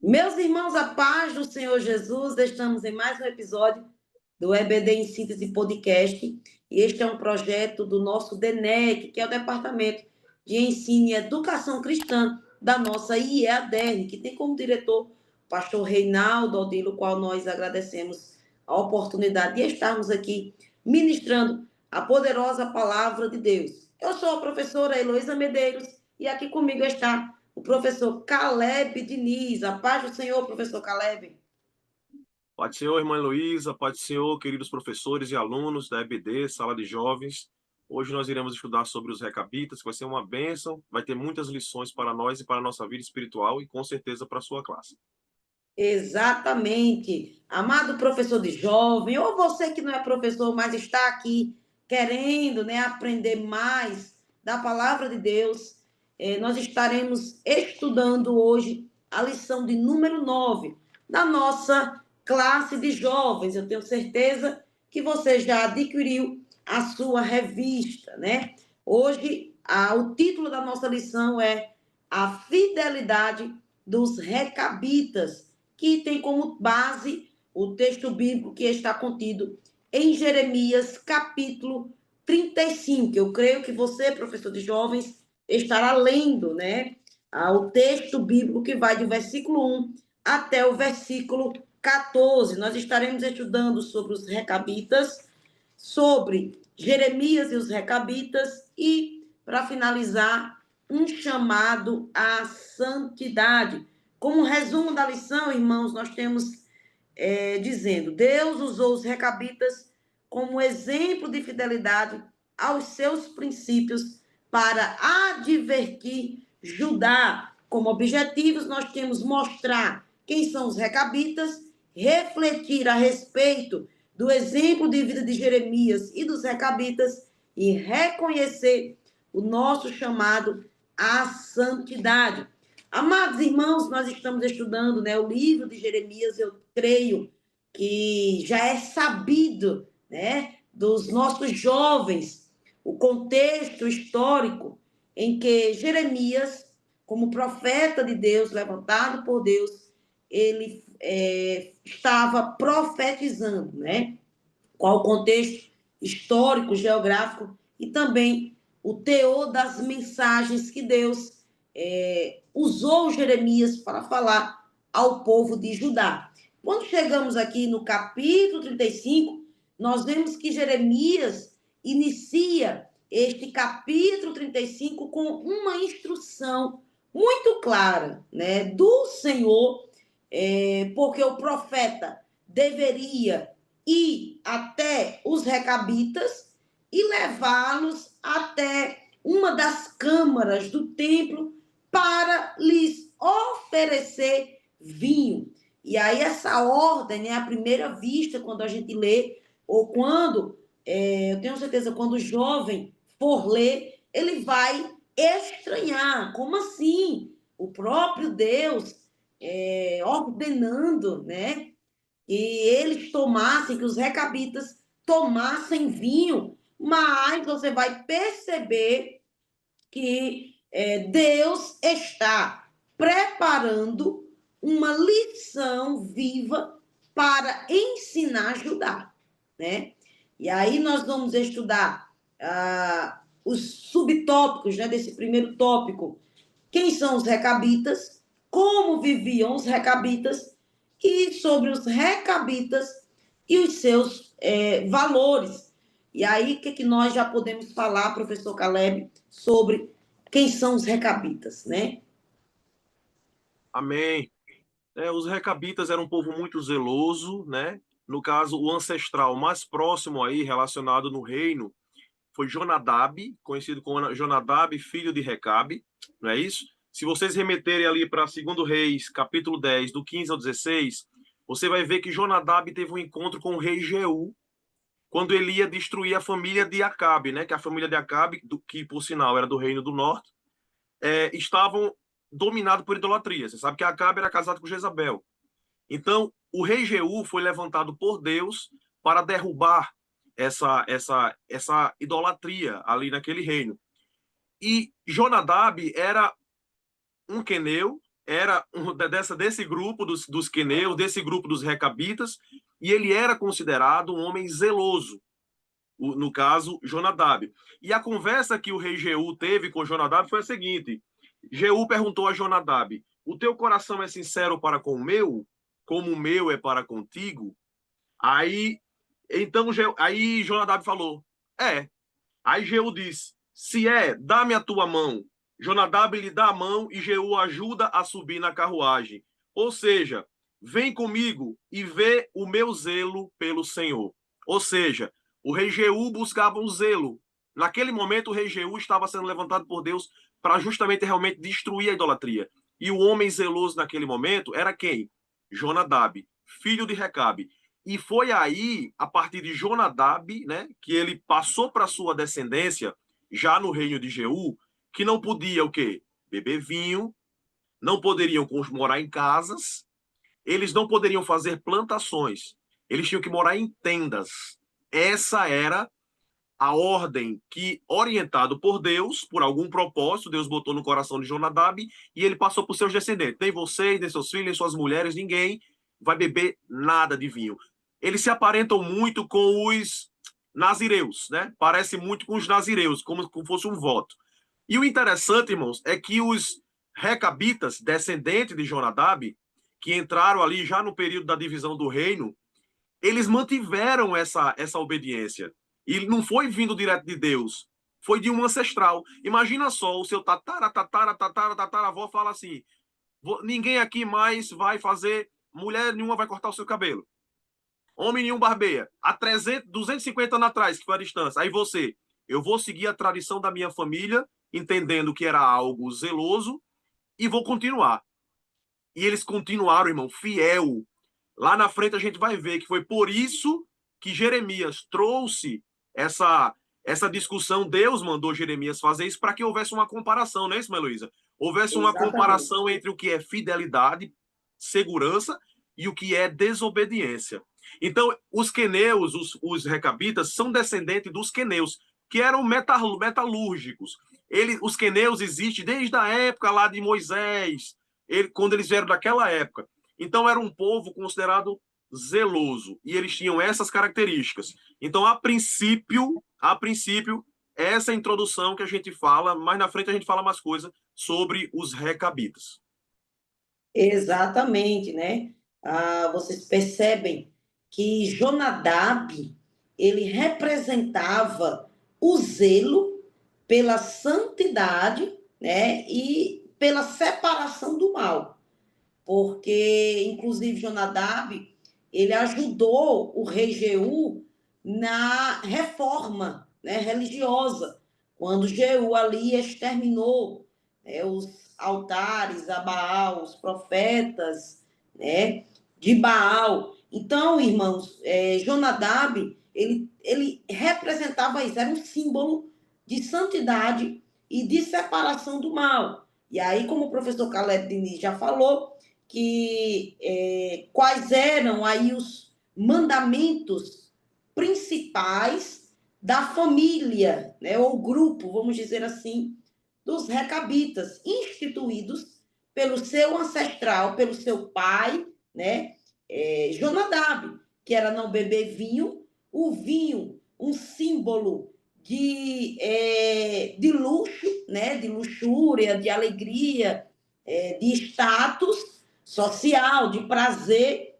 Meus irmãos, a paz do Senhor Jesus, estamos em mais um episódio do EBD em Síntese Podcast. E este é um projeto do nosso DENEC, que é o Departamento de Ensino e Educação Cristã da nossa IEADERN, que tem como diretor o pastor Reinaldo Odilo, qual nós agradecemos a oportunidade de estarmos aqui ministrando a poderosa palavra de Deus. Eu sou a professora Heloísa Medeiros e aqui comigo está o professor Caleb Diniz. A paz do Senhor, professor Caleb. Pai do Senhor, irmã Heloísa, Pai do Senhor, queridos professores e alunos da EBD, Sala de Jovens. Hoje nós iremos estudar sobre os recabitas, que vai ser uma bênção, vai ter muitas lições para nós e para a nossa vida espiritual e com certeza para a sua classe. Exatamente. Amado professor de jovem, ou você que não é professor, mas está aqui querendo, né, aprender mais da palavra de Deus, nós estaremos estudando hoje a lição de número 9 da nossa classe de jovens. Eu tenho certeza que você já adquiriu a sua revista, né? Hoje, o título da nossa lição é A Fidelidade dos Recabitas, que tem como base o texto bíblico que está contido em Jeremias, capítulo 35. Eu creio que você, professor de jovens, estará lendo, né, o texto bíblico que vai do versículo 1 até o versículo 14. Nós estaremos estudando sobre os recabitas, sobre Jeremias e os recabitas e, para finalizar, um chamado à santidade. Como resumo da lição, irmãos, nós temos dizendo: Deus usou os recabitas como exemplo de fidelidade aos seus princípios para advertir Judá. Como objetivos, nós temos mostrar quem são os recabitas, refletir a respeito do exemplo de vida de Jeremias e dos recabitas e reconhecer o nosso chamado à santidade. Amados irmãos, nós estamos estudando, né, o livro de Jeremias. Eu creio que já é sabido, né, dos nossos jovens, o contexto histórico em que Jeremias, como profeta de Deus, levantado por Deus, ele estava profetizando, né? Qual o contexto histórico, geográfico e também o teor das mensagens que Deus usou Jeremias para falar ao povo de Judá. Quando chegamos aqui no capítulo 35, nós vemos que Jeremias inicia este capítulo 35 com uma instrução muito clara, né, do Senhor, porque o profeta deveria ir até os recabitas e levá-los até uma das câmaras do templo para lhes oferecer vinho. E aí essa ordem, né, à primeira vista, quando a gente lê, ou quando, eu tenho certeza, quando o jovem for ler, ele vai estranhar. Como assim? O próprio Deus ordenando, né, que eles tomassem, que os recabitas tomassem vinho, mas você vai perceber que Deus está preparando uma lição viva para ensinar Judá, né? E aí nós vamos estudar os subtópicos, né, desse primeiro tópico. Quem são os recabitas? Como viviam os recabitas? E sobre os recabitas e os seus valores. E aí, o que nós já podemos falar, professor Caleb, sobre quem são os recabitas, né? Amém. Os recabitas eram um povo muito zeloso, né? No caso, o ancestral mais próximo aí, relacionado no reino, foi Jonadab, conhecido como Jonadab, filho de Recabe, não é isso? Se vocês remeterem ali para 2 Reis, capítulo 10, do 15 ao 16, você vai ver que Jonadab teve um encontro com o rei Jeú, quando ele ia destruir a família de Acabe, né? Que a família de Acabe, que por sinal era do reino do norte, estavam dominados por idolatria. Você sabe que Acabe era casado com Jezabel. Então, o rei Jeú foi levantado por Deus para derrubar essa idolatria ali naquele reino. E Jonadab era um queneu, era desse grupo dos queneus, desse grupo dos recabitas, e ele era considerado um homem zeloso, no caso, Jonadab. E a conversa que o rei Jeú teve com Jonadab foi a seguinte: Jeú perguntou a Jonadab: o teu coração é sincero para com o meu, como o meu é para contigo? Aí, então, aí Jonadab falou: é. Aí Jeú disse: se é, dá-me a tua mão. Jonadab lhe dá a mão e Jeú ajuda a subir na carruagem. Ou seja, vem comigo e vê o meu zelo pelo Senhor. Ou seja, o rei Jeú buscava um zelo. Naquele momento, o rei Jeú estava sendo levantado por Deus para justamente realmente destruir a idolatria. E o homem zeloso naquele momento era quem? Jonadab, filho de Recabe. E foi aí, a partir de Jonadab, né, que ele passou para sua descendência, já no reino de Jeú, que não podia o quê? Beber vinho, não poderiam morar em casas, eles não poderiam fazer plantações, eles tinham que morar em tendas. Essa era a ordem que, orientado por Deus, por algum propósito, Deus botou no coração de Jonadab e ele passou para os seus descendentes. Nem vocês, nem seus filhos, nem suas mulheres, ninguém vai beber nada de vinho. Eles se aparentam muito com os nazireus, né? Parece muito com os nazireus, como fosse um voto. E o interessante, irmãos, é que os recabitas, descendentes de Jonadab, que entraram ali já no período da divisão do reino, eles mantiveram essa obediência. E não foi vindo direto de Deus, foi de um ancestral. Imagina só, o seu tataravó fala assim: ninguém aqui mais vai fazer, mulher nenhuma vai cortar o seu cabelo. Homem nenhum barbeia. Há 300, 250 anos atrás, que foi a distância. Aí você, eu vou seguir a tradição da minha família, entendendo que era algo zeloso, e vou continuar. E eles continuaram, irmão, fiel. Lá na frente a gente vai ver que foi por isso que Jeremias trouxe essa discussão. Deus mandou Jeremias fazer isso para que houvesse uma comparação, não é isso, Heloísa? Houvesse uma Exatamente. comparação entre o que é fidelidade, segurança e o que é desobediência. Então, os queneus, os recabitas, são descendentes dos queneus, que eram metalúrgicos. Os queneus existem desde a época lá de Moisés, quando eles vieram daquela época. Então, era um povo considerado zeloso, e eles tinham essas características. Então, a princípio, essa é a introdução que a gente fala, mais na frente a gente fala mais coisa sobre os recabitas. Exatamente, né? Vocês percebem que Jonadab, ele representava o zelo pela santidade, né? E pela separação do mal. Porque, inclusive, Jonadab, ele ajudou o rei Jeú na reforma, né, religiosa, quando Jeú ali exterminou, né, os altares a Baal, os profetas, né, de Baal. Então, irmãos, Jonadab, ele representava isso, era um símbolo de santidade e de separação do mal. E aí, como o professor Caleb Diniz já falou, que quais eram aí os mandamentos principais da família, né, ou grupo, vamos dizer assim, dos recabitas, instituídos pelo seu ancestral, pelo seu pai, né, Jonadab, que era não beber vinho, o vinho, um símbolo de luxo, né, de luxúria, de alegria, de status social, de prazer,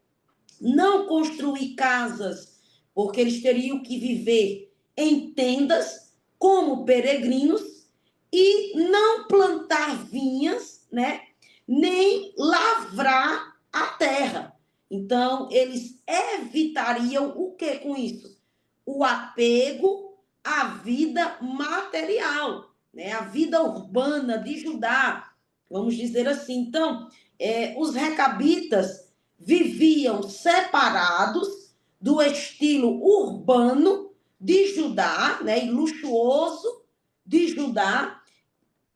não construir casas, porque eles teriam que viver em tendas como peregrinos e não plantar vinhas, né? Nem lavrar a terra. Então, eles evitariam o que com isso? O apego à vida material, né? A vida urbana de Judá, vamos dizer assim. Então, os recabitas viviam separados do estilo urbano de Judá, né, e luxuoso de Judá,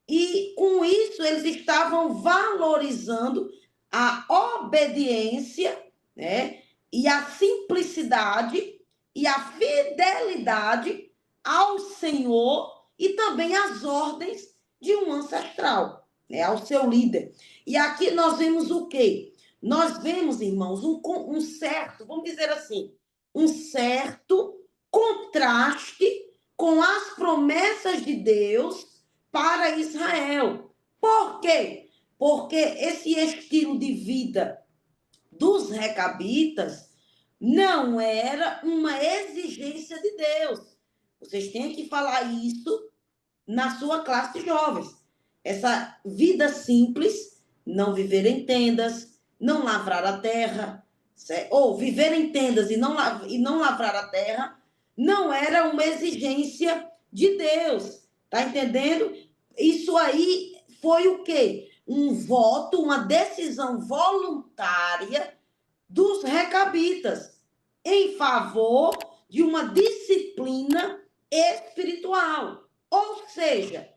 e com isso eles estavam valorizando a obediência, né, e a simplicidade e a fidelidade ao Senhor e também às ordens de um ancestral. né, ao seu líder. E aqui nós vemos o quê? Nós vemos, irmãos, um certo, vamos dizer assim, um certo contraste com as promessas de Deus para Israel. Por quê? Porque esse estilo de vida dos recabitas não era uma exigência de Deus. Vocês têm que falar isso na sua classe de jovens. Essa vida simples, não viver em tendas, não lavrar a terra, certo? Ou viver em tendas e não lavrar a terra, não era uma exigência de Deus. Tá entendendo? Isso aí foi o quê? Um voto, uma decisão voluntária dos recabitas em favor de uma disciplina espiritual. Ou seja,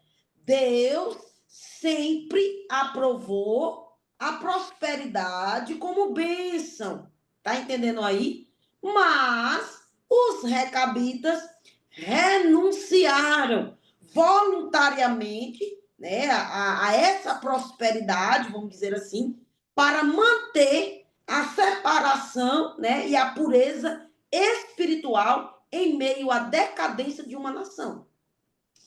Deus sempre aprovou a prosperidade como bênção. Tá entendendo aí? Mas os recabitas renunciaram voluntariamente, né, a essa prosperidade, vamos dizer assim, para manter a separação, né, e a pureza espiritual em meio à decadência de uma nação,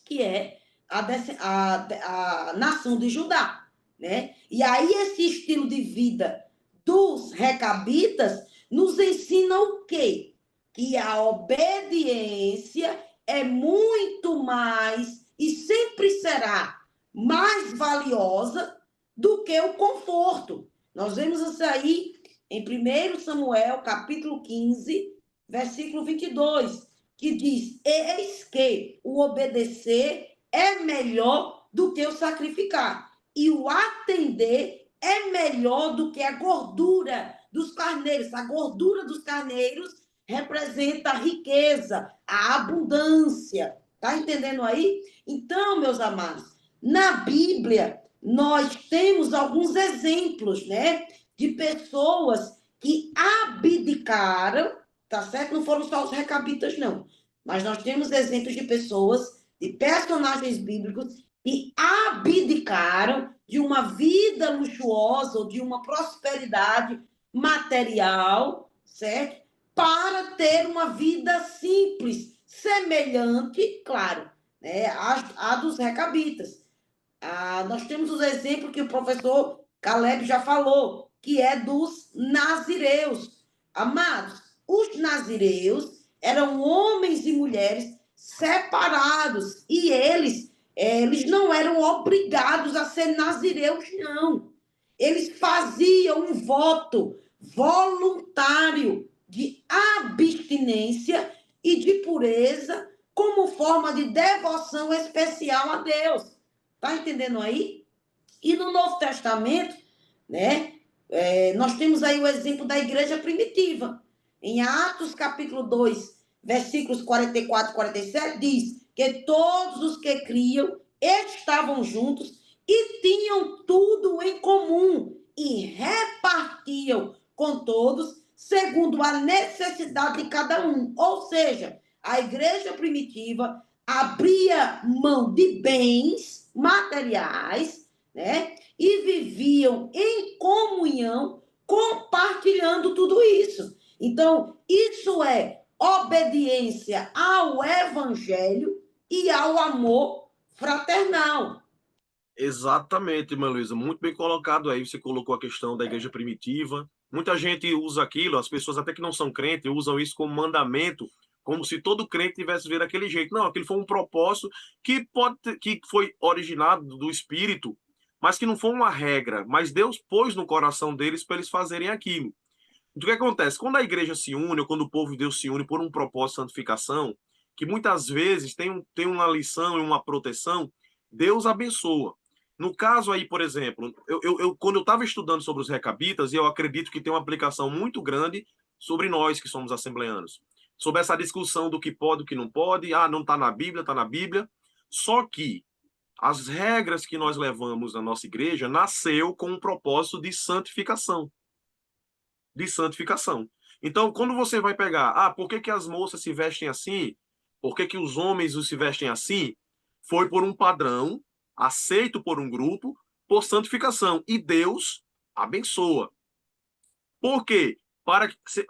que é a nação de Judá, né? E aí esse estilo de vida dos recabitas nos ensina o quê? Que a obediência é muito mais e sempre será mais valiosa do que o conforto. Nós vemos isso aí em 1 Samuel, capítulo 15, versículo 22, que diz: eis que o obedecer é melhor do que o sacrificar, e o atender é melhor do que a gordura dos carneiros. A gordura dos carneiros representa a riqueza, a abundância. Tá entendendo aí? Então, meus amados, na Bíblia nós temos alguns exemplos, né, de pessoas que abdicaram, tá certo? Não foram só os recabitas, não. Mas nós temos exemplos de pessoas, de personagens bíblicos que abdicaram de uma vida luxuosa ou de uma prosperidade material, certo? Para ter uma vida simples, semelhante, claro, né, à dos recabitas. Nós temos os exemplos que o professor Caleb já falou, que é dos nazireus. Amados, os nazireus eram homens e mulheres separados e eles não eram obrigados a ser nazireus, não. Eles faziam um voto voluntário de abstinência e de pureza como forma de devoção especial a Deus. Tá entendendo aí? E no Novo Testamento, né, nós temos aí o exemplo da igreja primitiva. Em Atos, capítulo 2, versículos 44 e 47, diz que todos os que criam estavam juntos e tinham tudo em comum e repartiam com todos segundo a necessidade de cada um. Ou seja, a igreja primitiva abria mão de bens materiais, né? E viviam em comunhão, compartilhando tudo isso. Então, isso é obediência ao evangelho e ao amor fraternal. Exatamente, irmã Luísa, muito bem colocado aí. Você colocou a questão da igreja primitiva. Muita gente usa aquilo, as pessoas até que não são crentes usam isso como mandamento, como se todo crente tivesse ver daquele jeito. Não, aquilo foi um propósito que foi originado do Espírito, mas que não foi uma regra. Mas Deus pôs no coração deles para eles fazerem aquilo. Então, o que acontece? Quando a igreja se une, ou quando o povo de Deus se une por um propósito de santificação, que muitas vezes tem uma lição e uma proteção, Deus abençoa. No caso aí, por exemplo, quando eu estava estudando sobre os recabitas, e eu acredito que tem uma aplicação muito grande sobre nós que somos assembleanos, sobre essa discussão do que pode, do que não pode, não está na Bíblia, está na Bíblia. Só que as regras que nós levamos na nossa igreja nasceu com um propósito de santificação. De santificação. Então, quando você vai pegar, por que as moças se vestem assim? Por que os homens se vestem assim? Foi por um padrão aceito por um grupo, por santificação. E Deus abençoa. Por quê?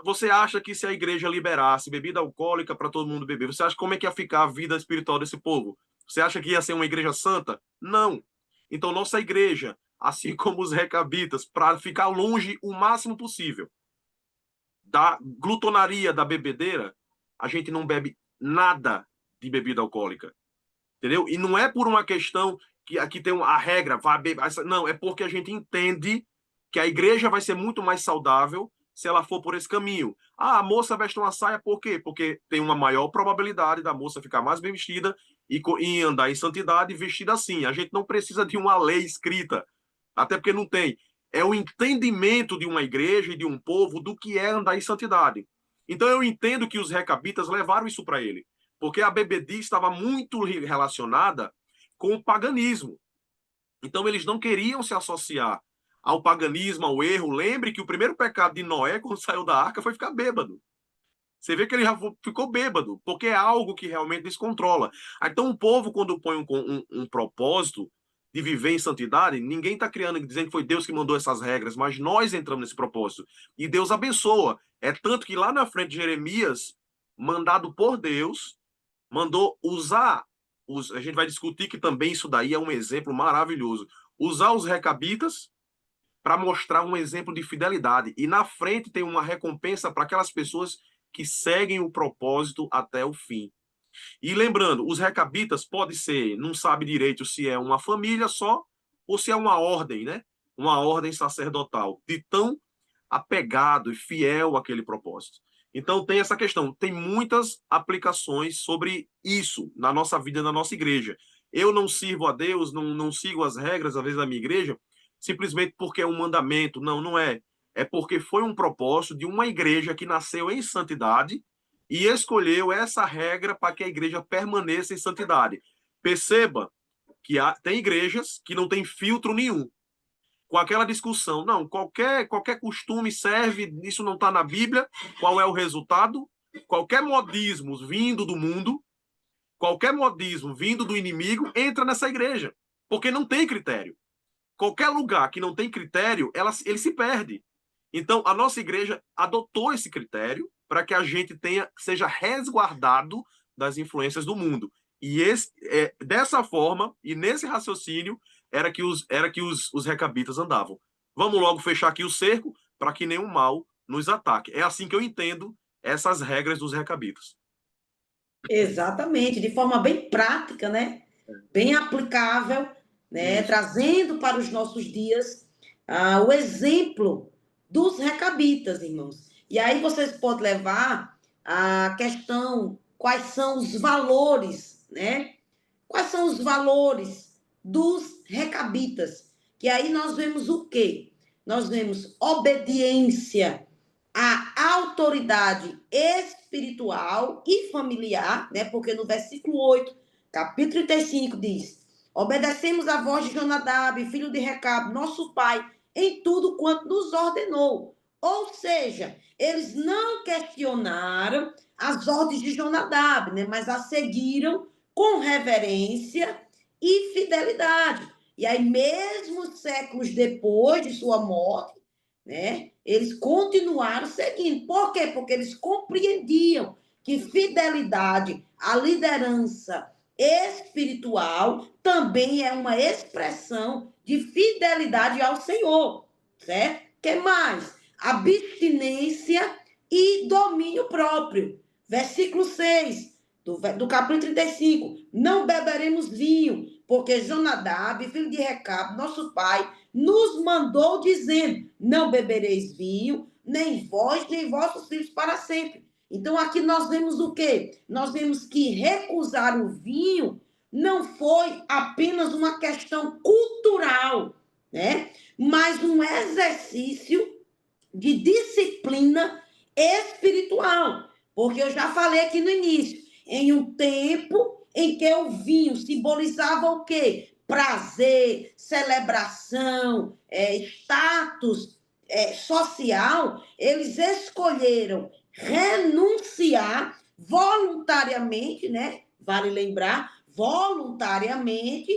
Você acha que se a igreja liberasse bebida alcoólica para todo mundo beber, você acha como é que ia ficar a vida espiritual desse povo? Você acha que ia ser uma igreja santa? Não. Então, nossa igreja, assim como os recabitas, para ficar longe o máximo possível da glutonaria, da bebedeira, a gente não bebe nada de bebida alcoólica. Entendeu? E não é por uma questão que aqui tem a regra, vai beber. Não, é porque a gente entende que a igreja vai ser muito mais saudável se ela for por esse caminho. Ah, a moça veste uma saia por quê? Porque tem uma maior probabilidade da moça ficar mais bem vestida e andar em santidade vestida assim. A gente não precisa de uma lei escrita, até porque não tem. É o entendimento de uma igreja e de um povo do que é andar em santidade. Então eu entendo que os recabitas levaram isso para ele, porque a bebedice estava muito relacionada com o paganismo. Então eles não queriam se associar ao paganismo, ao erro. Lembre que o primeiro pecado de Noé, quando saiu da arca, foi ficar bêbado. Você vê que ele já ficou bêbado, porque é algo que realmente descontrola. Então o povo, quando põe um propósito de viver em santidade, ninguém está criando, dizendo que foi Deus que mandou essas regras, mas nós entramos nesse propósito. E Deus abençoa. É tanto que lá na frente de Jeremias, mandado por Deus, mandou usar, a gente vai discutir que também isso daí é um exemplo maravilhoso, usar os recabitas para mostrar um exemplo de fidelidade. E na frente tem uma recompensa para aquelas pessoas que seguem o propósito até o fim. E lembrando, os recabitas pode ser, não sabe direito se é uma família só ou se é uma ordem, né? Uma ordem sacerdotal, de tão apegado e fiel àquele propósito. Então tem essa questão, tem muitas aplicações sobre isso na nossa vida, na nossa igreja. Eu não sirvo a Deus, não sigo as regras, às vezes, da minha igreja, simplesmente porque é um mandamento. Não, não é. É porque foi um propósito de uma igreja que nasceu em santidade e escolheu essa regra para que a igreja permaneça em santidade. Perceba que tem igrejas que não têm filtro nenhum, com aquela discussão. Não, qualquer costume serve, isso não está na Bíblia. Qual é o resultado? Qualquer modismo vindo do mundo, qualquer modismo vindo do inimigo, entra nessa igreja, porque não tem critério. Qualquer lugar que não tem critério, ele se perde. Então, a nossa igreja adotou esse critério para que a gente seja resguardado das influências do mundo. E dessa forma, e nesse raciocínio, era que os recabitas andavam. Vamos logo fechar aqui o cerco para que nenhum mal nos ataque. É assim que eu entendo essas regras dos recabitas. Exatamente, de forma bem prática, né? Bem aplicável, né? Isso. Trazendo para os nossos dias o exemplo dos recabitas, irmãos. E aí vocês podem levar a questão quais são os valores, né? Quais são os valores dos recabitas? Que aí nós vemos o quê? Nós vemos obediência à autoridade espiritual e familiar, né? Porque no versículo 8, capítulo 35 diz: obedecemos a voz de Jonadab, filho de Recabe, nosso pai, em tudo quanto nos ordenou. Ou seja, eles não questionaram as ordens de Jonadab, né? Mas a seguiram com reverência e fidelidade. E aí, mesmo séculos depois de sua morte, né, eles continuaram seguindo. Por quê? Porque eles compreendiam que fidelidade à liderança espiritual também é uma expressão de fidelidade ao Senhor, certo? Que mais? Abstinência e domínio próprio. Versículo 6 do capítulo 35. Não beberemos vinho, porque Jonadab, filho de Recabe, nosso pai, nos mandou dizendo: não bebereis vinho, nem vós, nem vossos filhos para sempre. Então aqui nós vemos o quê? Nós vemos que recusar o vinho não foi apenas uma questão cultural, né? Mas um exercício de disciplina espiritual. Porque eu já falei aqui no início, em um tempo em que o vinho simbolizava o quê? Prazer, celebração, status social, eles escolheram renunciar voluntariamente, né? Vale lembrar, voluntariamente,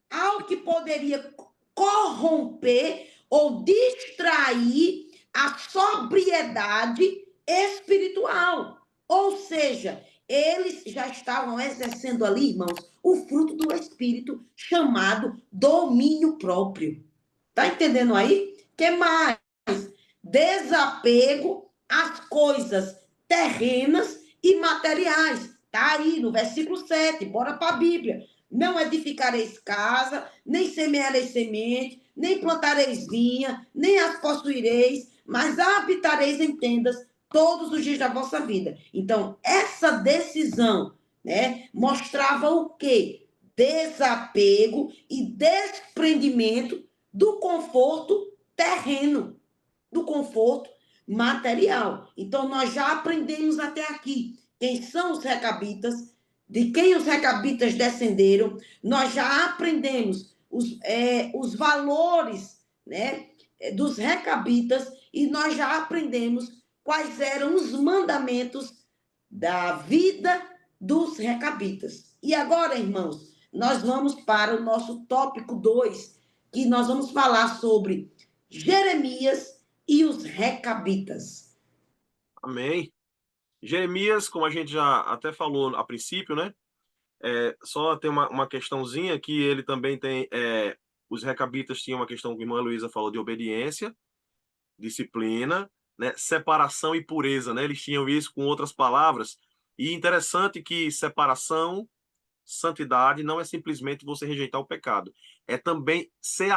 ao que poderia corromper ou distrair a sobriedade espiritual. Ou seja, eles já estavam exercendo ali, irmãos, o fruto do Espírito chamado domínio próprio. Tá entendendo aí? Que mais? Desapego às coisas terrenas e materiais. Tá aí no versículo 7. Bora para a Bíblia. Não edificareis casa, nem semeareis semente, nem plantareis vinha, nem as possuireis, mas habitareis em tendas todos os dias da vossa vida. Então, essa decisão, né, mostrava o quê? Desapego e desprendimento do conforto terreno, do conforto material. Então, nós já aprendemos até aqui quem são os recabitas, de quem os recabitas descenderam, nós já aprendemos os valores, né, dos recabitas, e nós já aprendemos quais eram os mandamentos da vida dos recabitas. E agora, irmãos, nós vamos para o nosso tópico 2, que nós vamos falar sobre Jeremias e os recabitas. Amém. Jeremias, como a gente já até falou a princípio, né? Só tem uma questãozinha que ele também tem. Os recabitas tinham uma questão que a irmã Luísa falou de obediência, disciplina, né? Separação e pureza, né? Eles tinham isso com outras palavras. E interessante que separação, santidade não é simplesmente você rejeitar o pecado. É também ser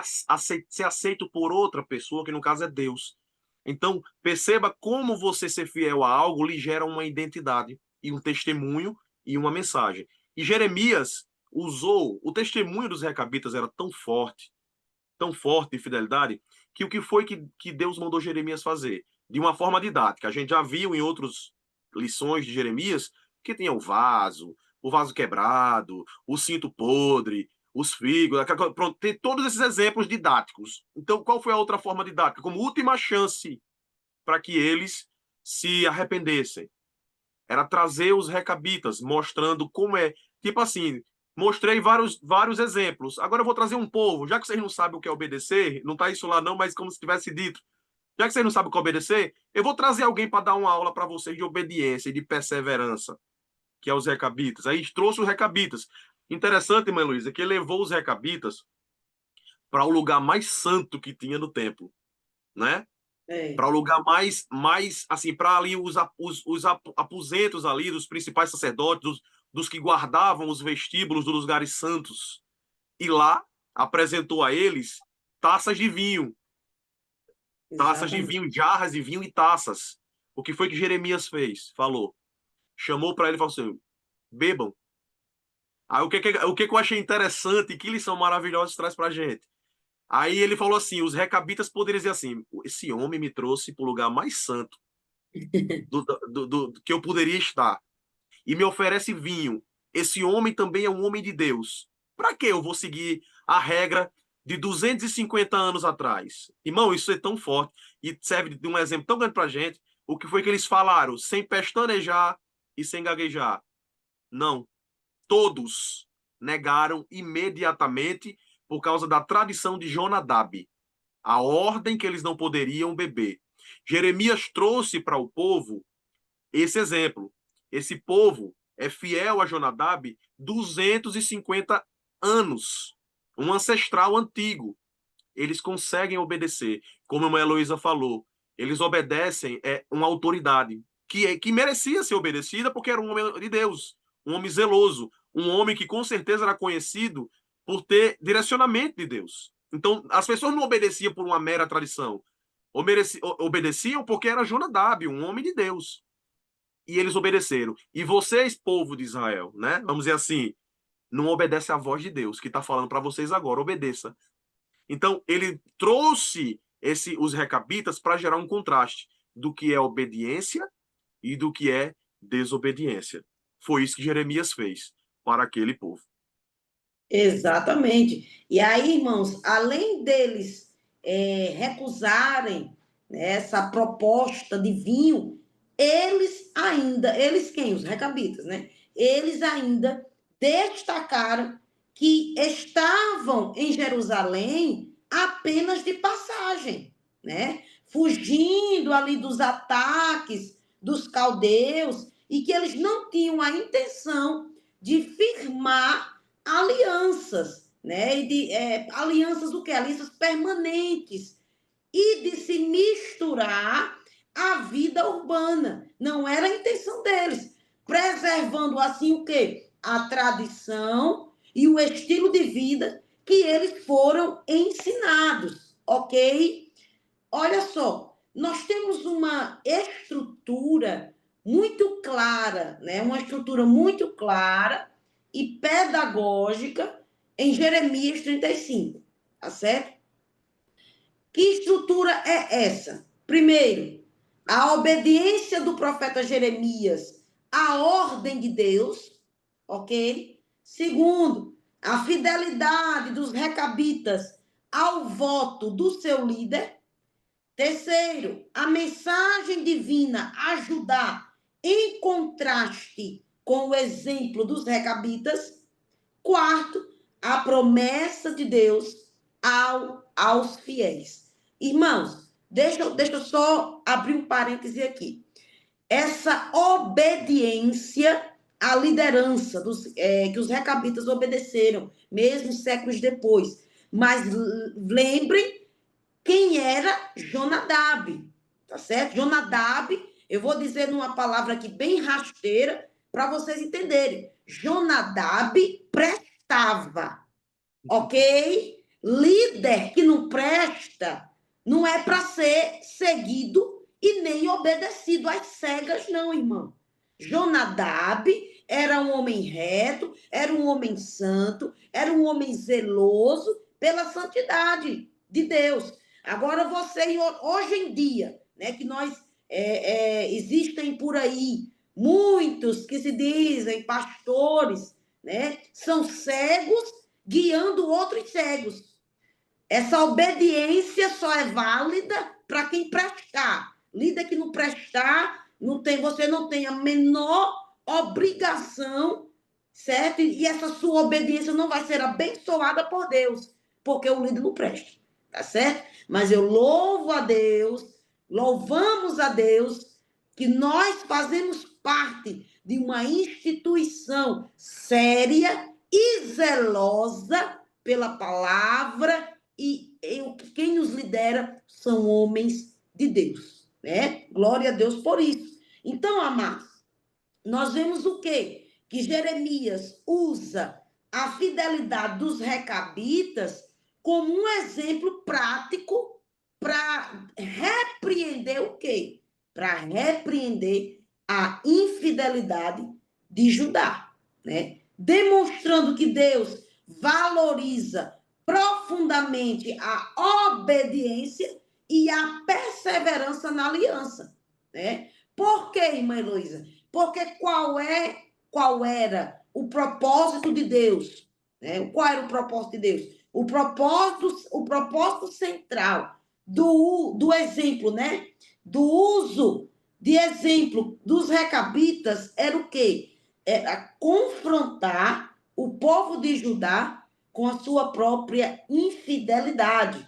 aceito por outra pessoa, que no caso é Deus. Então, perceba como você ser fiel a algo lhe gera uma identidade e um testemunho e uma mensagem. E Jeremias usou, o testemunho dos recabitas era tão forte de fidelidade, que o que foi que Deus mandou Jeremias fazer? De uma forma didática. A gente já viu em outras lições de Jeremias que tinha o vaso quebrado, o cinto podre, os figos, pronto, tem todos esses exemplos didáticos. Então, qual foi a outra forma didática? Como última chance para que eles se arrependessem. Era trazer os recabitas, mostrando como é. Tipo assim, mostrei vários exemplos. Agora eu vou trazer um povo. Já que vocês não sabem o que é obedecer, não está isso lá não, mas como se tivesse dito. Já que vocês não sabem o que é obedecer, eu vou trazer alguém para dar uma aula para vocês de obediência e de perseverança, que é os recabitas. Aí trouxe os recabitas. Interessante, mãe Luísa, que ele levou os recabitas para o lugar mais santo que tinha no templo, né? Para o lugar mais assim, para ali os aposentos ali dos principais sacerdotes, dos que guardavam os vestíbulos dos lugares santos. E lá apresentou a eles taças de vinho, Exatamente. jarras de vinho e taças. O que foi que Jeremias fez? Falou. Chamou para ele e falou assim: bebam. Aí o que eu achei interessante, que lição maravilhosa traz para a gente. Aí ele falou assim: os recabitas poderiam dizer assim: esse homem me trouxe para o lugar mais santo que eu poderia estar e me oferece vinho. Esse homem também é um homem de Deus. Para que eu vou seguir a regra de 250 anos atrás? Irmão, isso é tão forte e serve de um exemplo tão grande para a gente. O que foi que eles falaram? Sem pestanejar e sem gaguejar. Não. Todos negaram imediatamente por causa da tradição de Jonadab, a ordem que eles não poderiam beber. Jeremias trouxe para o povo esse exemplo. Esse povo é fiel a Jonadab 250 anos, um ancestral antigo. Eles conseguem obedecer, como a irmã Heloísa falou. Eles obedecem uma autoridade que merecia ser obedecida porque era um homem de Deus, um homem zeloso, um homem que com certeza era conhecido por ter direcionamento de Deus. Então, as pessoas não obedeciam por uma mera tradição, obedeciam porque era Jonadab, um homem de Deus. E eles obedeceram. E vocês, povo de Israel, né? Vamos dizer assim, não obedece à voz de Deus, que está falando para vocês agora, obedeça. Então, ele trouxe os recabitas para gerar um contraste do que é obediência e do que é desobediência. Foi isso que Jeremias fez para aquele povo. Exatamente. E aí, irmãos, além deles recusarem, né, essa proposta de vinho, eles quem? Os recabitas, né? Eles ainda destacaram que estavam em Jerusalém apenas de passagem, né? Fugindo ali dos ataques dos caldeus, e que eles não tinham a intenção de firmar alianças, né? Alianças o quê? Alianças permanentes, e de se misturar à vida urbana. Não era a intenção deles, preservando assim o quê? A tradição e o estilo de vida que eles foram ensinados, ok? Olha só, nós temos uma estrutura muito clara, né? Uma estrutura muito clara e pedagógica em Jeremias 35, tá certo? Que estrutura é essa? Primeiro, a obediência do profeta Jeremias à ordem de Deus, ok? Segundo, a fidelidade dos recabitas ao voto do seu líder. Terceiro, a mensagem divina a Judá em contraste com o exemplo dos recabitas. Quarto, a promessa de Deus aos fiéis. Irmãos, deixa eu só abrir um parêntese aqui. Essa obediência à liderança que os recabitas obedeceram, mesmo séculos depois. Mas lembrem quem era Jonadab, tá certo? Jonadab, eu vou dizer numa palavra aqui bem rasteira para vocês entenderem. Jonadab prestava, ok? Líder que não presta não é para ser seguido e nem obedecido às cegas, não, irmão. Jonadab era um homem reto, era um homem santo, era um homem zeloso pela santidade de Deus. Agora você, hoje em dia, né, que nós existem por aí muitos que se dizem pastores, né, são cegos guiando outros cegos. Essa obediência só é válida para quem prestar. Líder que não prestar, você não tem a menor obrigação, certo? E essa sua obediência não vai ser abençoada por Deus, porque o líder não presta, tá certo? Mas eu louvo a Deus, louvamos a Deus, que nós fazemos parte de uma instituição séria e zelosa pela palavra, e quem nos lidera são homens de Deus, né? Glória a Deus por isso. Então, amados, nós vemos o quê? Que Jeremias usa a fidelidade dos recabitas como um exemplo prático para repreender o quê? Para repreender a infidelidade de Judá, né? Demonstrando que Deus valoriza profundamente a obediência e a perseverança na aliança, né? Por quê, irmã Heloísa? Porque qual era o propósito de Deus? Né? Qual era o propósito de Deus? O propósito central do exemplo, né? Do uso de exemplo dos recabitas era o quê? Era confrontar o povo de Judá com a sua própria infidelidade.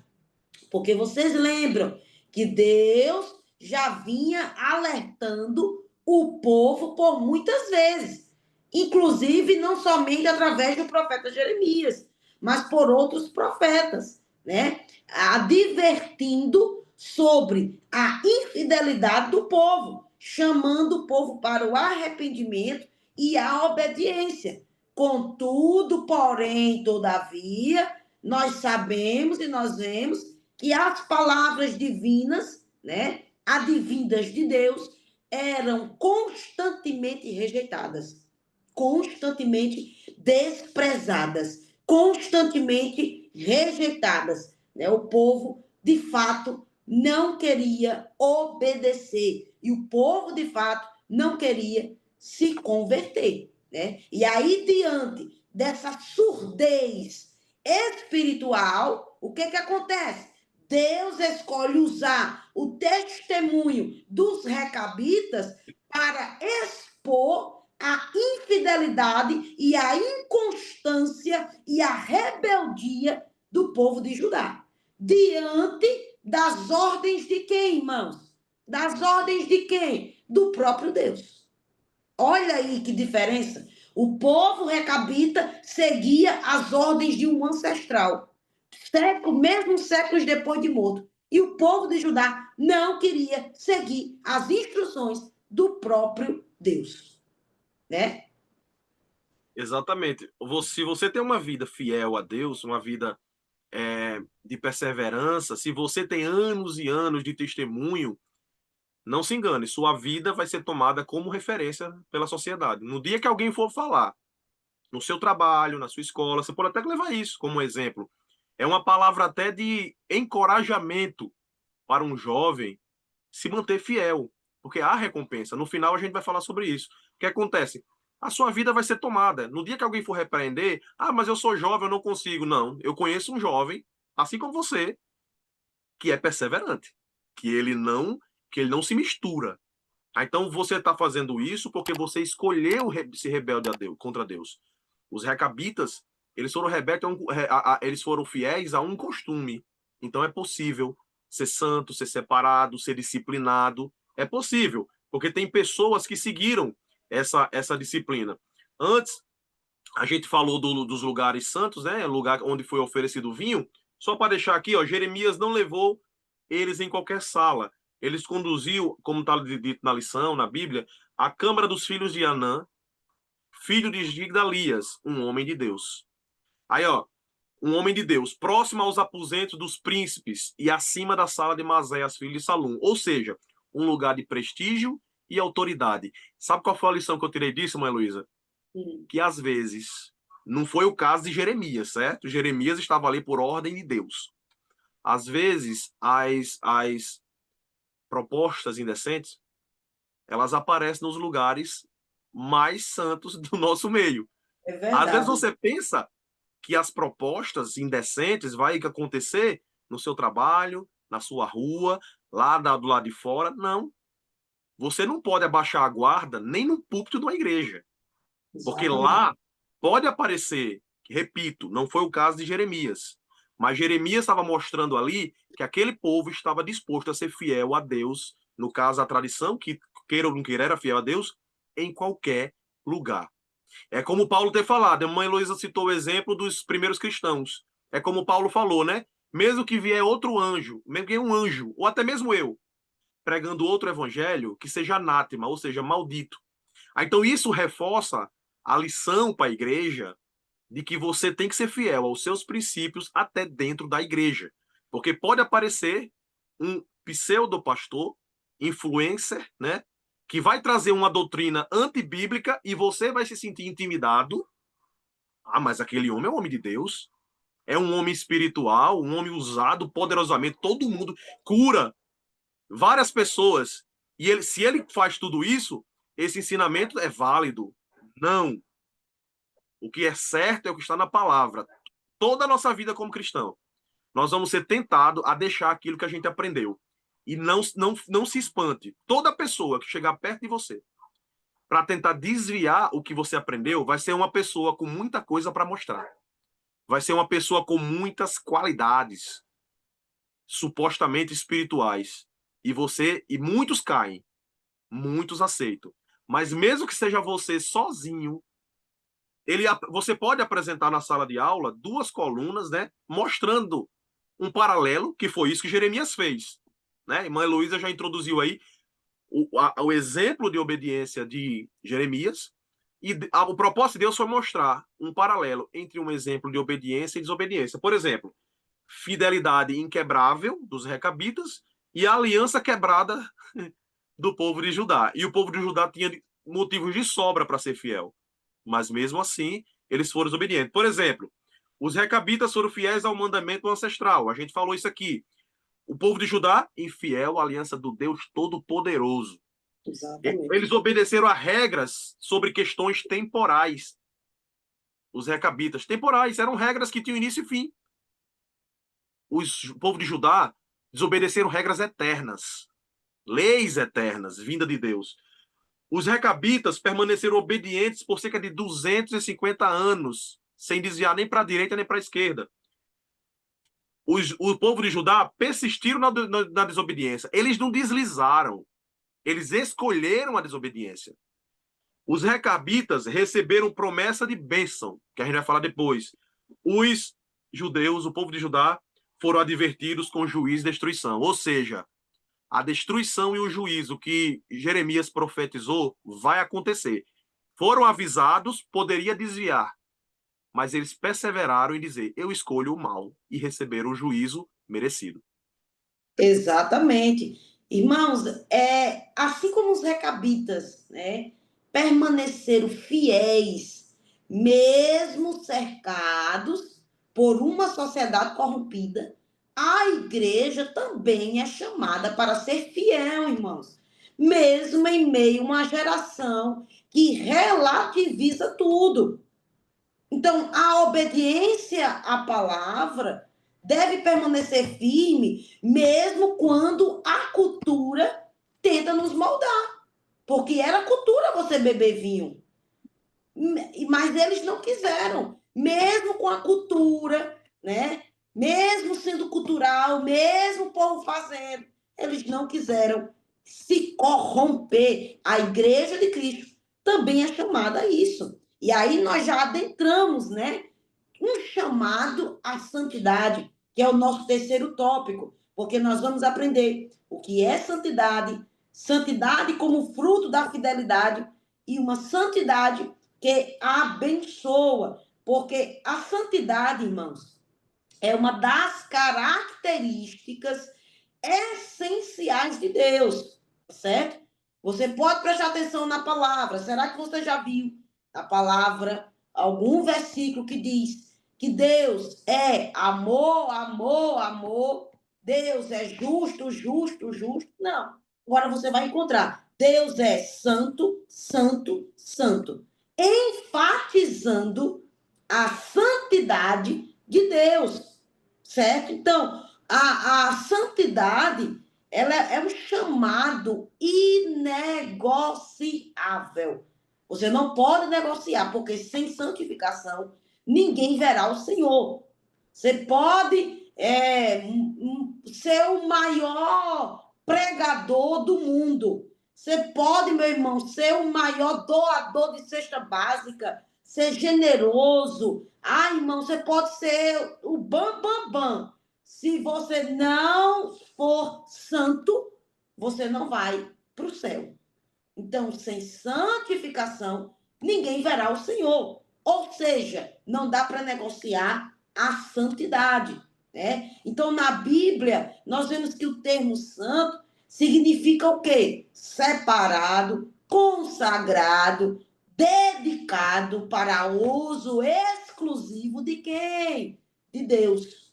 Porque vocês lembram que Deus já vinha alertando o povo por muitas vezes, inclusive não somente através do profeta Jeremias, mas por outros profetas, né? Advertindo sobre a infidelidade do povo, chamando o povo para o arrependimento e a obediência. Contudo, porém, todavia, nós sabemos e nós vemos que as palavras divinas, né, advindas de Deus, eram constantemente rejeitadas, constantemente desprezadas, constantemente rejeitadas, né? O povo, de fato, não queria obedecer e o povo, de fato, não queria se converter, né? E aí, diante dessa surdez espiritual, o que acontece? Deus escolhe usar o testemunho dos recabitas para expor a infidelidade e a inconstância e a rebeldia do povo de Judá. diante das ordens de quem, irmãos? Das ordens de quem? Do próprio Deus. Olha aí que diferença. O povo recabita seguia as ordens de um ancestral, mesmo séculos depois de morto. E o povo de Judá não queria seguir as instruções do próprio Deus, né? Exatamente. Se você tem uma vida fiel a Deus, uma vida de perseverança, se você tem anos e anos de testemunho, não se engane, sua vida vai ser tomada como referência pela sociedade. No dia que alguém for falar, no seu trabalho, na sua escola, você pode até levar isso como exemplo. É uma palavra até de encorajamento para um jovem se manter fiel, porque há recompensa. No final a gente vai falar sobre isso. O que acontece? A sua vida vai ser tomada. No dia que alguém for repreender, mas eu sou jovem, eu não consigo. Não, eu conheço um jovem, assim como você, que é perseverante, que ele não se mistura. Então você está fazendo isso porque você escolheu se rebelde a Deus, contra Deus. Os recabitas, eles foram rebeldes, eles foram fiéis a um costume. Então é possível ser santo, ser separado, ser disciplinado. É possível, porque tem pessoas que seguiram essa disciplina. Antes, a gente falou dos lugares santos, né? Lugar onde foi oferecido vinho. Só para deixar aqui, ó, Jeremias não levou eles em qualquer sala. Eles conduziu, como está dito na lição, na Bíblia, a câmara dos filhos de Anã, filho de Gigdalias, um homem de Deus. Aí, ó, um homem de Deus, próximo aos aposentos dos príncipes e acima da sala de Maséias, filho de Salum. Ou seja, um lugar de prestígio e autoridade. Sabe qual foi a lição que eu tirei disso, mãe Luísa? Que às vezes não foi o caso de Jeremias, certo? Jeremias estava ali por ordem de Deus. Às vezes, as propostas indecentes, elas aparecem nos lugares mais santos do nosso meio. É Às vezes verdade. você pensa que as propostas indecentes vai acontecer no seu trabalho, na sua rua, do lado de fora. Não. Você não pode abaixar a guarda nem no púlpito de uma igreja. Porque Exatamente. lá pode aparecer, repito, não foi o caso de Jeremias, mas Jeremias estava mostrando ali que aquele povo estava disposto a ser fiel a Deus, no caso a tradição, que queira ou não queira, era fiel a Deus, em qualquer lugar. É como Paulo ter falado, a mãe Luísa citou o exemplo dos primeiros cristãos. É como Paulo falou, né? Mesmo que vier outro anjo, mesmo que um anjo, ou até mesmo eu, pregando outro evangelho, que seja anátema, ou seja, maldito. Então isso reforça a lição para a igreja de que você tem que ser fiel aos seus princípios até dentro da igreja. Porque pode aparecer um pseudo-pastor, influencer, né? Que vai trazer uma doutrina antibíblica e você vai se sentir intimidado. Mas aquele homem é um homem de Deus. É um homem espiritual, um homem usado poderosamente. Todo mundo cura várias pessoas. E se ele faz tudo isso, esse ensinamento é válido. Não. O que é certo é o que está na palavra. Toda a nossa vida como cristão, nós vamos ser tentados a deixar aquilo que a gente aprendeu. E não se espante. Toda pessoa que chegar perto de você para tentar desviar o que você aprendeu vai ser uma pessoa com muita coisa para mostrar. Vai ser uma pessoa com muitas qualidades supostamente espirituais. E muitos caem, muitos aceitam. Mas mesmo que seja você sozinho, você pode apresentar na sala de aula duas colunas, né, mostrando um paralelo, que foi isso que Jeremias fez. Né? Irmã Heloísa já introduziu aí o exemplo de obediência de Jeremias, e o propósito de Deus foi mostrar um paralelo entre um exemplo de obediência e desobediência. Por exemplo, fidelidade inquebrável dos recabitas e a aliança quebrada do povo de Judá. E o povo de Judá tinha motivos de sobra para ser fiel. Mas mesmo assim, eles foram desobedientes. Por exemplo, os recabitas foram fiéis ao mandamento ancestral. A gente falou isso aqui. O povo de Judá, infiel à aliança do Deus Todo-Poderoso. Exatamente. Eles obedeceram a regras sobre questões temporais. Os recabitas temporais eram regras que tinham início e fim. O povo de Judá desobedeceram regras eternas, leis eternas, vinda de Deus. Os recabitas permaneceram obedientes por cerca de 250 anos, sem desviar nem para a direita nem para a esquerda. o povo de Judá persistiram na desobediência. Eles não deslizaram. Eles escolheram a desobediência. Os recabitas receberam promessa de bênção, que a gente vai falar depois. Os judeus, o povo de Judá, foram advertidos com juízo e destruição. Ou seja, a destruição e o juízo que Jeremias profetizou vai acontecer. Foram avisados, poderia desviar, mas eles perseveraram em dizer, eu escolho o mal, e receberam o juízo merecido. Exatamente. Irmãos, assim como os recabitas, né, permaneceram fiéis, mesmo cercados por uma sociedade corrompida, a igreja também é chamada para ser fiel, irmãos. Mesmo em meio a uma geração que relativiza tudo. Então, a obediência à palavra deve permanecer firme, mesmo quando a cultura tenta nos moldar. Porque era cultura você beber vinho. Mas eles não quiseram. Mesmo com a cultura, né? Mesmo sendo cultural, mesmo o povo fazendo, eles não quiseram se corromper. A igreja de Cristo também é chamada a isso. E aí nós já adentramos, né? Um chamado à santidade, que é o nosso terceiro tópico, porque nós vamos aprender o que é santidade, santidade como fruto da fidelidade e uma santidade que abençoa, porque a santidade, irmãos, é uma das características essenciais de Deus, certo? Você pode prestar atenção na palavra. Será que você já viu a palavra, algum versículo que diz que Deus é amor, amor, amor? Deus é justo, justo, justo? Não. Agora você vai encontrar. Deus é santo, santo, santo. Enfatizando a santidade de Deus, certo? Então, a santidade, ela é um chamado inegociável. Você não pode negociar, porque sem santificação ninguém verá o Senhor. Você pode ser o maior pregador do mundo. Você pode, meu irmão, ser o maior doador de cesta básica, ser generoso. Ah, irmão, você pode ser o bam, bam, bam. Se você não for santo, você não vai para o céu. Então, sem santificação, ninguém verá o Senhor. Ou seja, não dá para negociar a santidade, né? Então, na Bíblia, nós vemos que o termo santo significa o quê? Separado, consagrado, dedicado para uso exclusivo de quem? De Deus,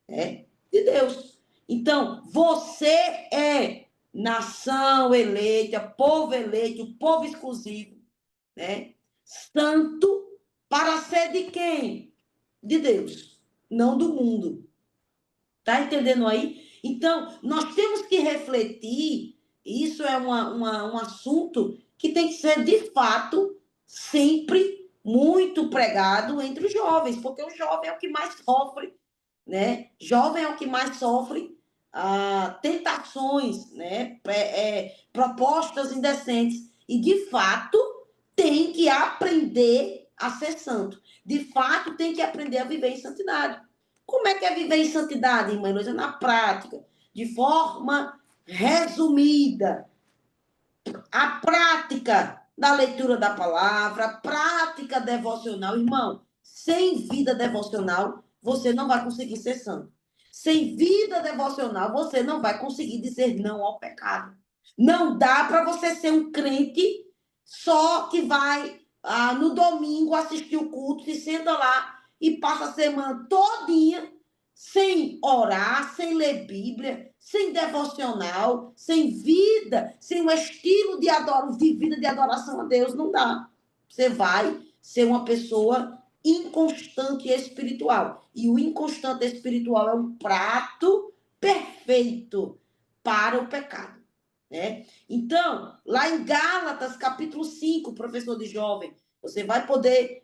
né? De Deus. Então, você é nação eleita, povo eleito, povo exclusivo, né? Santo para ser de quem? De Deus, não do mundo. Tá entendendo aí? Então, nós temos que refletir, isso é um assunto que tem que ser, de fato, sempre muito pregado entre os jovens, porque o jovem é o que mais sofre, né? Jovem é o que mais sofre tentações, né? Propostas indecentes. E, de fato, tem que aprender a ser santo. De fato, tem que aprender a viver em santidade. Como é que é viver em santidade, irmã Heloísa? Na prática, de forma resumida. A prática da leitura da palavra, a prática devocional. Irmão, sem vida devocional, você não vai conseguir ser santo. Sem vida devocional, você não vai conseguir dizer não ao pecado. Não dá para você ser um crente só que vai no domingo assistir o culto, se senta lá e passa a semana todinha sem orar, sem ler Bíblia, sem devocional, sem vida, sem um estilo de vida de adoração a Deus, não dá. Você vai ser uma pessoa inconstante espiritual. E o inconstante espiritual é um prato perfeito para o pecado, né? Então, lá em Gálatas, capítulo 5, professor de jovem, você vai poder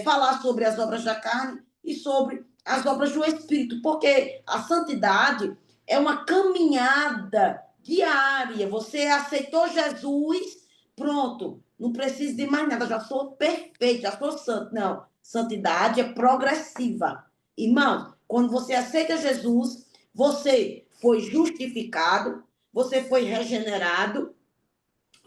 falar sobre as obras da carne e sobre as obras do Espírito, porque a santidade é uma caminhada diária. Você aceitou Jesus, pronto, não preciso de mais nada, já sou perfeito, já sou santo. Não, santidade é progressiva. Irmão, quando você aceita Jesus, você foi justificado, você foi regenerado,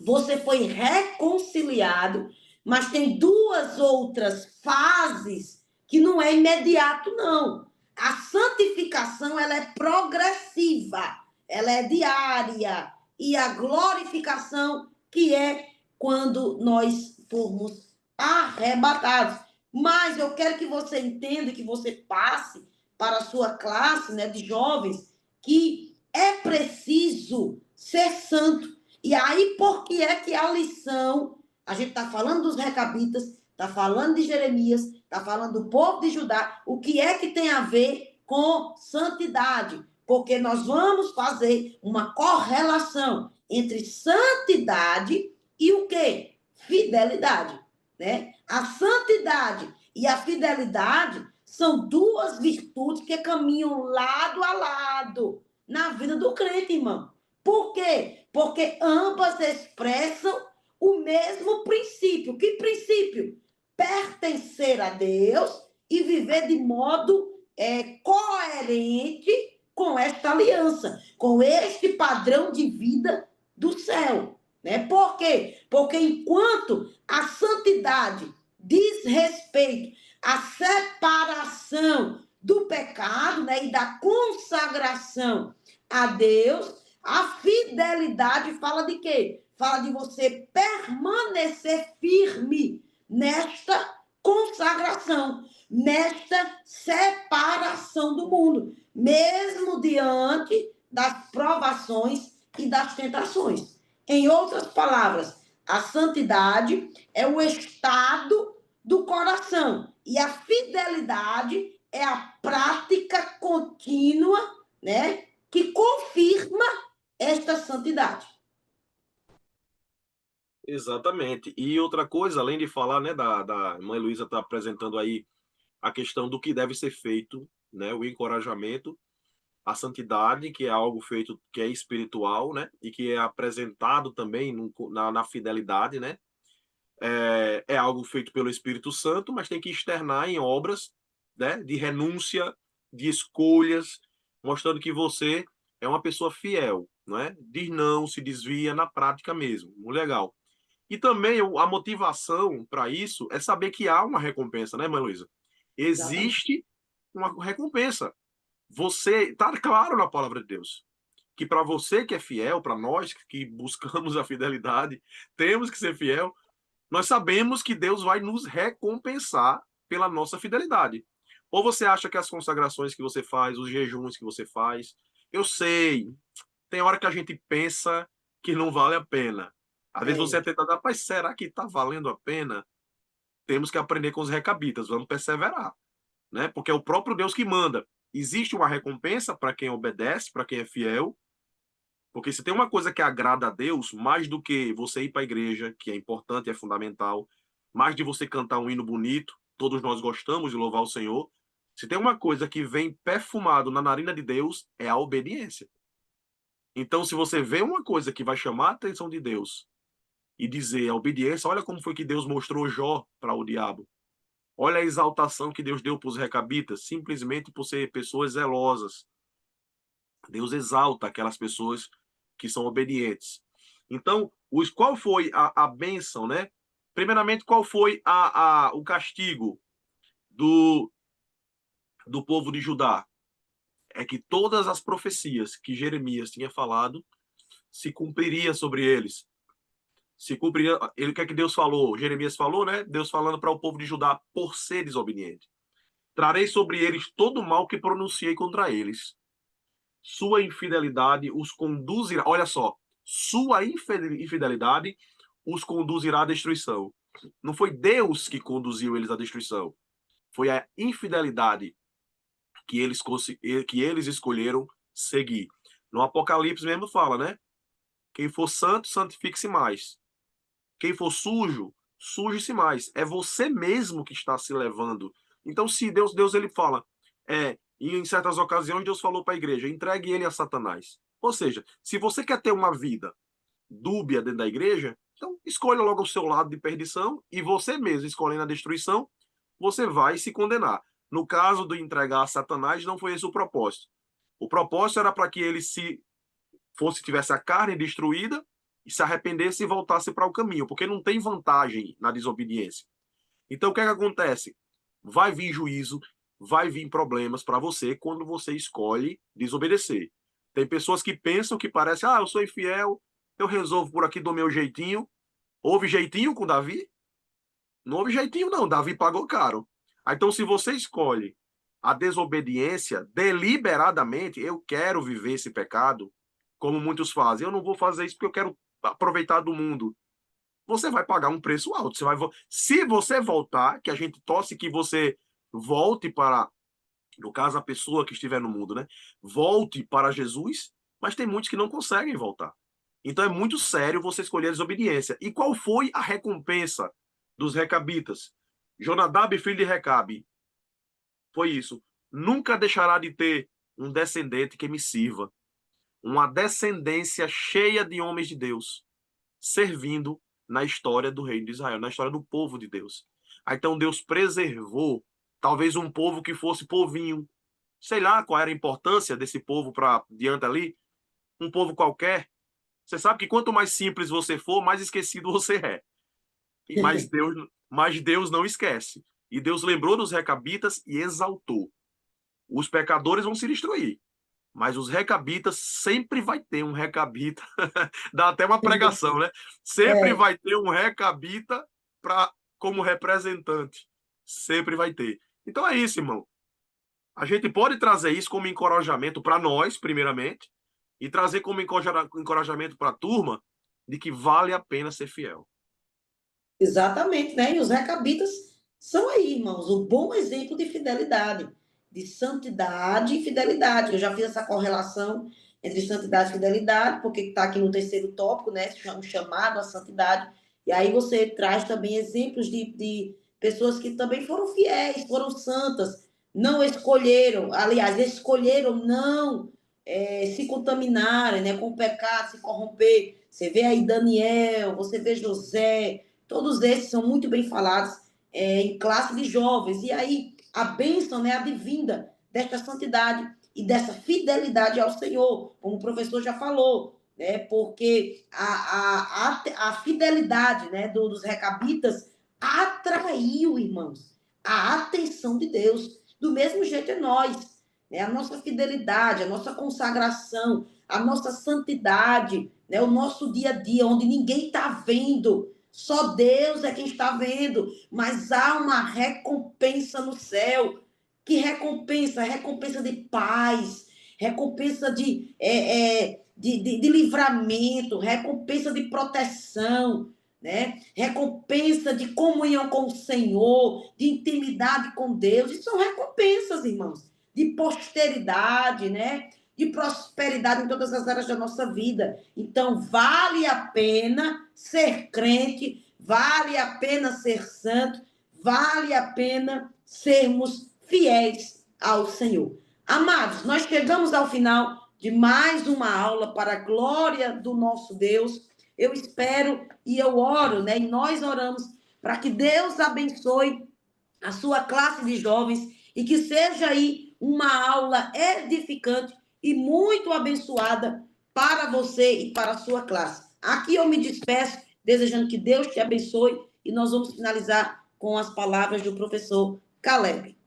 você foi reconciliado, mas tem duas outras fases que não é imediato, não. A santificação, ela é progressiva, ela é diária. E a glorificação, que é quando nós formos arrebatados. Mas eu quero que você entenda, que você passe para a sua classe, né, de jovens, que é preciso ser santo. E aí, por que é que a lição, a gente está falando dos recabitas, está falando de Jeremias, está falando do povo de Judá, o que é que tem a ver com santidade? Porque nós vamos fazer uma correlação entre santidade e o quê? Fidelidade, né? A santidade e a fidelidade são duas virtudes que caminham lado a lado na vida do crente, irmão. Por quê? Porque ambas expressam o mesmo princípio. Que princípio? Pertencer a Deus e viver de modo coerente com esta aliança, com este padrão de vida do céu. Né? Por quê? Porque enquanto a santidade diz respeito à separação do pecado, né, e da consagração a Deus, a fidelidade fala de quê? Fala de você permanecer firme nesta consagração, nesta separação do mundo, mesmo diante das provações e das tentações. Em outras palavras, a santidade é o estado do coração e a fidelidade é a prática contínua, né, que confirma esta santidade. Exatamente. E outra coisa, além de falar, né, da irmã Luísa está apresentando aí a questão do que deve ser feito, né, o encorajamento, a santidade, que é algo feito que é espiritual, né, e que é apresentado também na fidelidade, né, é algo feito pelo Espírito Santo, mas tem que externar em obras, né, de renúncia, de escolhas, mostrando que você é uma pessoa fiel, não é? Diz não, se desvia na prática mesmo. Muito legal. E também a motivação para isso é saber que há uma recompensa, né, mãe Luísa? Exatamente. Existe uma recompensa. Você está claro na palavra de Deus que para você que é fiel, para nós que buscamos a fidelidade, temos que ser fiel. Nós sabemos que Deus vai nos recompensar pela nossa fidelidade. Ou você acha que as consagrações que você faz, os jejuns que você faz, eu sei, tem hora que a gente pensa que não vale a pena. Às vezes você é tentado, rapaz, será que está valendo a pena? Temos que aprender com os recabitas, vamos perseverar, né? Porque é o próprio Deus que manda. Existe uma recompensa para quem obedece, para quem é fiel, porque se tem uma coisa que agrada a Deus, mais do que você ir para a igreja, que é importante, é fundamental, mais de você cantar um hino bonito, todos nós gostamos de louvar o Senhor, se tem uma coisa que vem perfumado na narina de Deus, é a obediência. Então, se você vê uma coisa que vai chamar a atenção de Deus e dizer a obediência, olha como foi que Deus mostrou Jó para o diabo. Olha a exaltação que Deus deu para os recabitas, simplesmente por ser pessoas zelosas. Deus exalta aquelas pessoas que são obedientes. Então, qual foi a bênção, né? Primeiramente, qual foi o castigo do povo de Judá? É que todas as profecias que Jeremias tinha falado se cumpriria sobre eles. Se cumpriria, o que é que Deus falou? Jeremias falou, né? Deus falando para o povo de Judá, por ser desobediente. Trarei sobre eles todo o mal que pronunciei contra eles. Sua infidelidade os conduzirá. Olha só, sua infidelidade os conduzirá à destruição. Não foi Deus que conduziu eles à destruição. Foi a infidelidade que eles escolheram seguir. No Apocalipse mesmo fala, né? Quem for santo, santifique-se mais. Quem for sujo, suje-se mais. É você mesmo que está se levando. Então, se Deus ele fala, E em certas ocasiões Deus falou para a igreja, entregue ele a Satanás. Ou seja, se você quer ter uma vida dúbia dentro da igreja, então escolha logo o seu lado de perdição e você mesmo escolhendo a destruição, você vai se condenar. No caso do entregar a Satanás, não foi esse o propósito. O propósito era para que ele tivesse a carne destruída e se arrependesse e voltasse para o caminho, porque não tem vantagem na desobediência. Então o que é que acontece? Vai vir juízo, vai vir problemas para você quando você escolhe desobedecer. Tem pessoas que pensam que parece, eu sou infiel, eu resolvo por aqui do meu jeitinho. Houve jeitinho com Davi? Não houve jeitinho não, Davi pagou caro. Então se você escolhe a desobediência deliberadamente, eu quero viver esse pecado, como muitos fazem, eu não vou fazer isso porque eu quero aproveitar do mundo. Você vai pagar um preço alto. Se você voltar, que a gente torce que você volte para, no caso, a pessoa que estiver no mundo, né? Volte para Jesus, mas tem muitos que não conseguem voltar. Então é muito sério você escolher a desobediência. E qual foi a recompensa dos recabitas? Jonadab, filho de Recabe, foi isso. Nunca deixará de ter um descendente que me sirva. Uma descendência cheia de homens de Deus, servindo na história do reino de Israel, na história do povo de Deus. Então Deus preservou talvez um povo que fosse povinho. Sei lá qual era a importância desse povo para diante ali. Um povo qualquer. Você sabe que quanto mais simples você for, mais esquecido você é. Mas Deus não esquece. E Deus lembrou dos recabitas e exaltou. Os pecadores vão se destruir. Mas os recabitas, sempre vai ter um recabita. Dá até uma pregação, né? Sempre vai ter um recabita como representante. Sempre vai ter. Então é isso, irmão. A gente pode trazer isso como encorajamento para nós, primeiramente, e trazer como encorajamento para a turma de que vale a pena ser fiel. Exatamente, né? E os recabitas são aí, irmãos, o bom exemplo de fidelidade, de santidade e fidelidade. Eu já fiz essa correlação entre santidade e fidelidade, porque está aqui no terceiro tópico, né? Um chamado à santidade. E aí você traz também exemplos de pessoas que também foram fiéis, foram santas, não escolheram, aliás, escolheram não se contaminarem, né, com o pecado, se corromper. Você vê aí Daniel, você vê José, todos esses são muito bem falados em classe de jovens. E aí, a bênção, né, advinda desta santidade e dessa fidelidade ao Senhor, como o professor já falou, né, porque a fidelidade, né, dos recabitas atraiu, irmãos, a atenção de Deus. Do mesmo jeito é nós, né, a nossa fidelidade, a nossa consagração, a nossa santidade, né, o nosso dia a dia, onde ninguém está vendo, só Deus é quem está vendo, mas há uma recompensa no céu. Que recompensa? Recompensa de paz, recompensa de livramento, recompensa de proteção, né? Recompensa de comunhão com o Senhor, de intimidade com Deus. Isso são recompensas, irmãos, de posteridade, né? De prosperidade em todas as áreas da nossa vida. Então, vale a pena ser crente, vale a pena ser santo, vale a pena sermos fiéis ao Senhor. Amados, nós chegamos ao final de mais uma aula para a glória do nosso Deus. Eu espero e eu oro, né? E nós oramos para que Deus abençoe a sua classe de jovens e que seja aí uma aula edificante e muito abençoada para você e para a sua classe. Aqui eu me despeço, desejando que Deus te abençoe e nós vamos finalizar com as palavras do professor Caleb.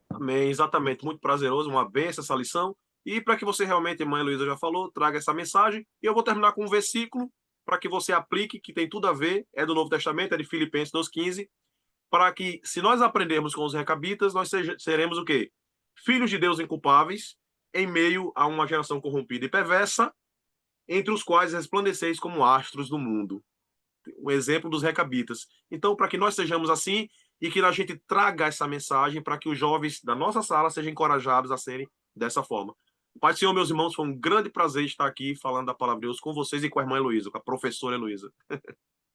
Amém, exatamente. Muito prazeroso, uma benção essa lição. E para que você realmente, mãe Luísa já falou, traga essa mensagem. E eu vou terminar com um versículo para que você aplique, que tem tudo a ver, é do Novo Testamento, é de Filipenses 2,15, para que, se nós aprendermos com os recabitas, nós seremos o quê? Filhos de Deus inculpáveis, em meio a uma geração corrompida e perversa, entre os quais resplandeceis como astros do mundo. O exemplo dos recabitas. Então, para que nós sejamos assim e que a gente traga essa mensagem para que os jovens da nossa sala sejam encorajados a serem dessa forma. Pai do Senhor, meus irmãos, foi um grande prazer estar aqui falando da palavra de Deus com vocês e com a irmã Heloísa, com a professora Heloísa.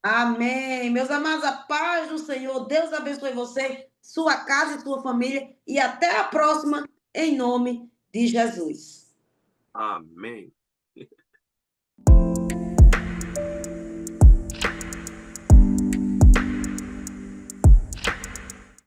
Amém. Meus amados, a paz do Senhor, Deus abençoe você. sua casa e sua família. E até a próxima, em nome de Jesus. Amém.